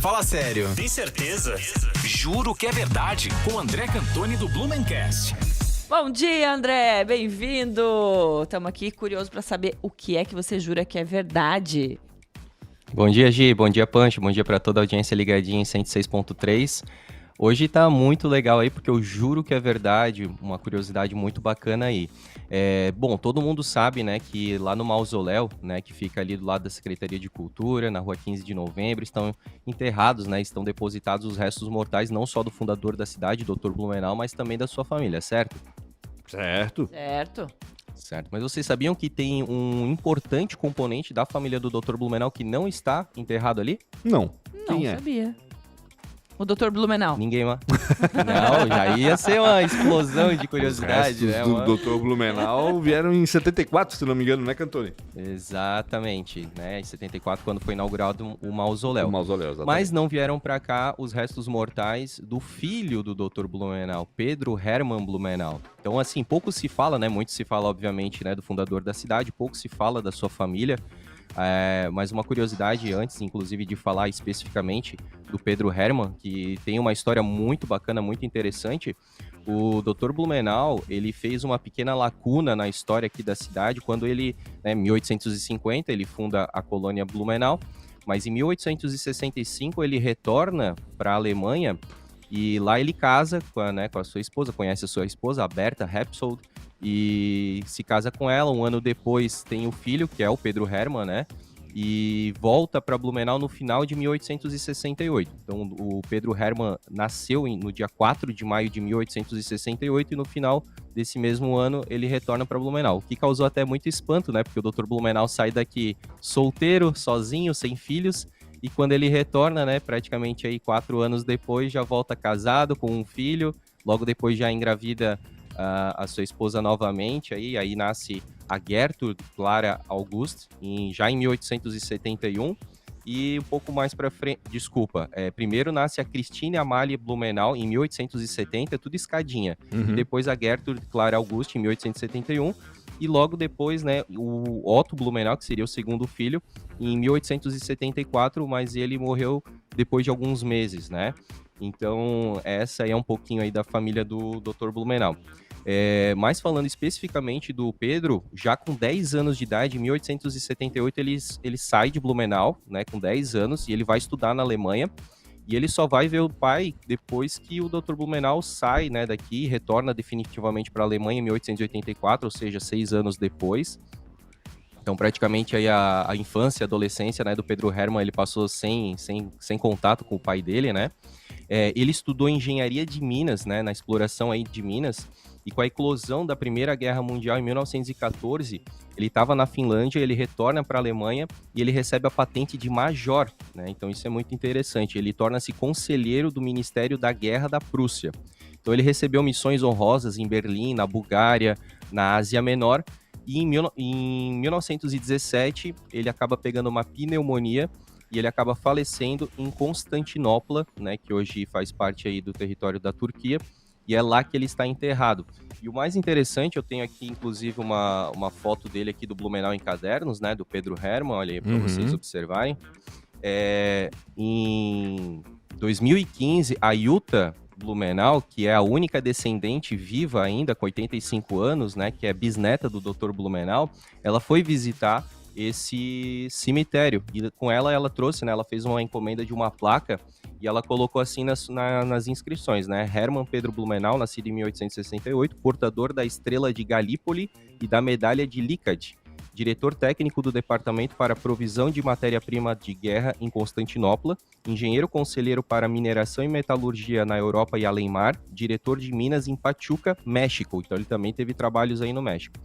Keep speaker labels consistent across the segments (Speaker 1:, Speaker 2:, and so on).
Speaker 1: fala sério.
Speaker 2: Tem certeza?
Speaker 1: Juro que é verdade. Com André Cantoni do Blumencast.
Speaker 3: Bom dia, André. Bem-vindo. Estamos aqui curiosos para saber o que é que você jura que é verdade.
Speaker 4: Bom dia, Gi. Bom dia, Pancho. Bom dia para toda a audiência ligadinha em 106.3. Hoje tá muito legal aí, porque eu juro que é verdade, uma curiosidade muito bacana aí. Bom, todo mundo sabe, né, que lá no mausoléu, né, que fica ali do lado da Secretaria de Cultura, na rua 15 de novembro, estão enterrados, né, estão depositados os restos mortais, não só do fundador da cidade, Dr. Blumenau, mas também da sua família, certo?
Speaker 5: Certo.
Speaker 4: Certo, mas vocês sabiam que tem um importante componente da família do Dr. Blumenau que não está enterrado ali?
Speaker 5: Não.
Speaker 3: Não
Speaker 5: Quem é?
Speaker 3: sabia. O Dr. Blumenau.
Speaker 4: Ninguém mais. Não, já ia ser uma explosão de
Speaker 5: Os
Speaker 4: curiosidade,
Speaker 5: restos
Speaker 4: né?
Speaker 5: do Dr. Blumenau vieram em 74, se não me engano, né, Cantoni?
Speaker 4: Exatamente, né? Em 74, quando foi inaugurado o mausoléu.
Speaker 5: O mausoléu, exatamente.
Speaker 4: Mas não vieram para cá os restos mortais do filho do Dr. Blumenau, Pedro Hermann Blumenau. Então, assim, pouco se fala, né? Muito se fala, obviamente, né, do fundador da cidade, pouco se fala da sua família. Mas uma curiosidade antes, inclusive, de falar especificamente do Pedro Hermann, que tem uma história muito bacana, muito interessante. O Dr. Blumenau, ele fez uma pequena lacuna na história aqui da cidade, quando ele, em 1850, ele funda a colônia Blumenau, mas em 1865 ele retorna para a Alemanha e lá ele casa com a sua esposa, conhece a sua esposa, a Berta Repsold, e se casa com ela. Um ano depois tem o filho, que é o Pedro Hermann, né? E volta para Blumenau no final de 1868. Então, o Pedro Hermann nasceu no dia 4 de maio de 1868 e no final desse mesmo ano ele retorna para Blumenau. O que causou até muito espanto, né? Porque o Dr. Blumenau sai daqui solteiro, sozinho, sem filhos, e quando ele retorna, né, praticamente aí 4 anos depois, já volta casado com um filho, logo depois já engravida a sua esposa novamente, aí nasce a Gertrude Clara August, já em 1871, e um pouco mais para frente, primeiro nasce a Christine Amalie Blumenau em 1870, tudo escadinha, e depois a Gertrude Clara August em 1871, e logo depois, né, o Otto Blumenau, que seria o segundo filho, em 1874, mas ele morreu depois de alguns meses, né? Então, essa aí é um pouquinho aí da família do Dr. Blumenau. Mas falando especificamente do Pedro, já com 10 anos de idade, em 1878, ele sai de Blumenau, né, com 10 anos, e ele vai estudar na Alemanha, e ele só vai ver o pai depois que o Dr. Blumenau sai, né, daqui e retorna definitivamente para a Alemanha em 1884, ou seja, 6 anos depois. Então, praticamente aí a infância e adolescência, né, do Pedro Hermann, ele passou sem contato com o pai dele, né? Ele estudou engenharia de Minas, né, na exploração aí de Minas, e com a eclosão da Primeira Guerra Mundial em 1914, ele estava na Finlândia, ele retorna para a Alemanha e ele recebe a patente de major, né? Então isso é muito interessante, ele torna-se conselheiro do Ministério da Guerra da Prússia. Então ele recebeu missões honrosas em Berlim, na Bulgária, na Ásia Menor, e em 1917 ele acaba pegando uma pneumonia e ele acaba falecendo em Constantinopla, né, que hoje faz parte aí do território da Turquia, e é lá que ele está enterrado. E o mais interessante, eu tenho aqui inclusive uma foto dele aqui do Blumenau em Cadernos, né, do Pedro Hermann, olha aí para vocês observarem. Em 2015, a Jutta Blumenau, que é a única descendente viva ainda, com 85 anos, né, que é bisneta do Dr. Blumenau, ela foi visitar esse cemitério, e com ela trouxe, né, ela fez uma encomenda de uma placa, e ela colocou assim nas inscrições, né, Hermann Pedro Blumenau, nascido em 1868, portador da Estrela de Galípoli e da Medalha de Likhat, diretor técnico do Departamento para Provisão de Matéria-Prima de Guerra em Constantinopla, engenheiro conselheiro para mineração e metalurgia na Europa e além-mar, diretor de Minas em Pachuca, México. Então ele também teve trabalhos aí no México.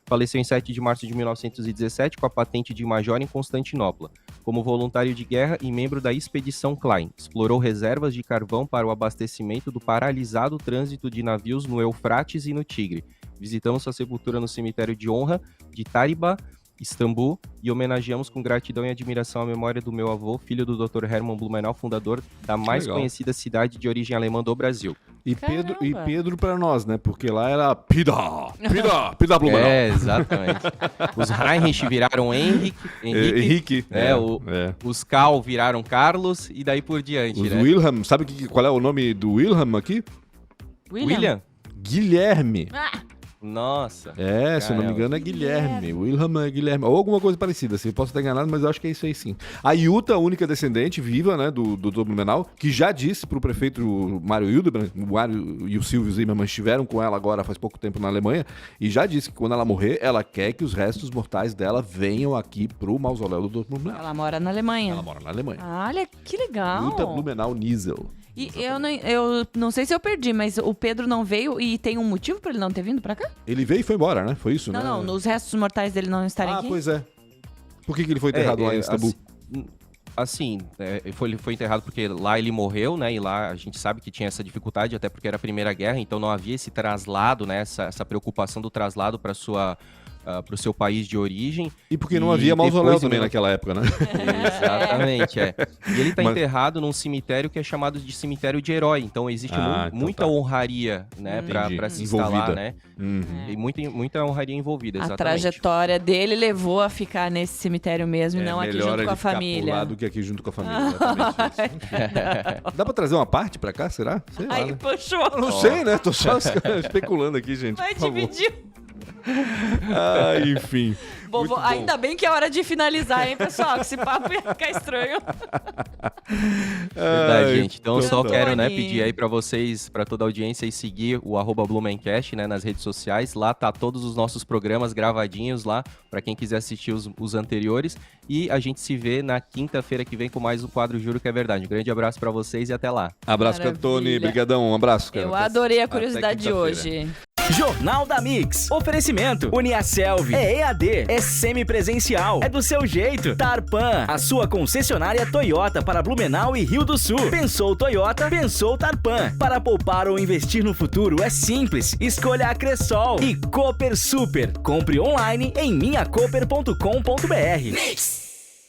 Speaker 4: Faleceu em 7 de março de 1917 com a patente de major em Constantinopla. Como voluntário de guerra e membro da Expedição Klein, explorou reservas de carvão para o abastecimento do paralisado trânsito de navios no Eufrates e no Tigre. Visitamos sua sepultura no cemitério de honra de Tariba, Istambul, e homenageamos com gratidão e admiração a memória do meu avô, filho do Dr. Hermann Blumenau, fundador da mais conhecida cidade de origem alemã do Brasil.
Speaker 5: E
Speaker 3: Caramba.
Speaker 5: Pedro pra nós, né? Porque lá era Pida Blumenau.
Speaker 4: Exatamente. Os Heinrich viraram Henrique.
Speaker 5: É,
Speaker 4: Os Karl viraram Carlos e daí por diante,
Speaker 5: Os
Speaker 4: né?
Speaker 5: Wilhelm, sabe qual é o nome do Wilhelm aqui?
Speaker 4: William?
Speaker 5: Guilherme.
Speaker 4: Nossa.
Speaker 5: Se eu não me engano é Guilherme. Wilhelm é Guilherme. Ou alguma coisa parecida, assim. Posso estar enganado, mas eu acho que é isso aí sim. A Yuta, a única descendente viva, né, do Dr. Blumenau, que já disse pro prefeito Mário Hildebrand, o Mário e o Silvio Zimmermann estiveram com ela agora faz pouco tempo na Alemanha, e já disse que quando ela morrer, ela quer que os restos mortais dela venham aqui pro mausoléu do Dr. Blumenau.
Speaker 3: Ela mora na Alemanha.
Speaker 5: Ela mora na Alemanha.
Speaker 3: Olha, que legal.
Speaker 5: Yuta Blumenau Niesel.
Speaker 3: E eu não sei se eu perdi, mas o Pedro não veio e tem um motivo pra ele não ter vindo pra cá?
Speaker 5: Ele veio e foi embora, né? Foi isso, né?
Speaker 3: Não, os restos mortais dele não estarem aqui?
Speaker 5: Pois é. Por que ele foi enterrado lá em Istambul?
Speaker 4: Ele foi enterrado porque lá ele morreu, né? E lá a gente sabe que tinha essa dificuldade, até porque era a Primeira Guerra, então não havia esse traslado, né? Essa preocupação do traslado para o seu país de origem.
Speaker 5: E porque não havia mausoléu também
Speaker 4: ele...
Speaker 5: naquela época, né?
Speaker 4: Exatamente, E ele está enterrado num cemitério que é chamado de cemitério de herói. Então existe muita honraria, né? Para se instalar, né? E muita honraria envolvida, exatamente.
Speaker 3: A trajetória dele levou a ficar nesse cemitério mesmo e não aqui junto com a família.
Speaker 5: Melhor do que aqui junto com a família, exatamente isso. Dá pra trazer uma parte pra cá, será? Sei lá, né?
Speaker 3: Puxou.
Speaker 5: Eu não sei, né? Tô só especulando aqui, gente.
Speaker 3: Vai
Speaker 5: por favor.
Speaker 3: dividir.
Speaker 5: Enfim.
Speaker 3: Bom, ainda bem que é hora de finalizar, hein, pessoal? Que esse papo ia ficar estranho.
Speaker 4: Verdade, gente. Então eu só quero, né,
Speaker 3: Tony.
Speaker 4: pedir aí pra vocês, pra toda a audiência, e seguir o @Blumencast, né, nas redes sociais. Lá tá todos os nossos programas gravadinhos lá, pra quem quiser assistir os anteriores. E a gente se vê na quinta-feira que vem com mais um quadro Juro que é Verdade. Um grande abraço pra vocês e até lá.
Speaker 5: Abraço, Cantone. Brigadão. Um abraço, cara.
Speaker 3: Eu adorei a curiosidade de hoje.
Speaker 2: Jornal da Mix. Oferecimento. Uniaselv. É EAD. É semipresencial. É do seu jeito. Tarpan. A sua concessionária Toyota para Blumenau e Rio do Sul. Pensou Toyota? Pensou Tarpan. Para poupar ou investir no futuro é simples. Escolha a Cressol. E Cooper Super. Compre online em minhacoper.com.br.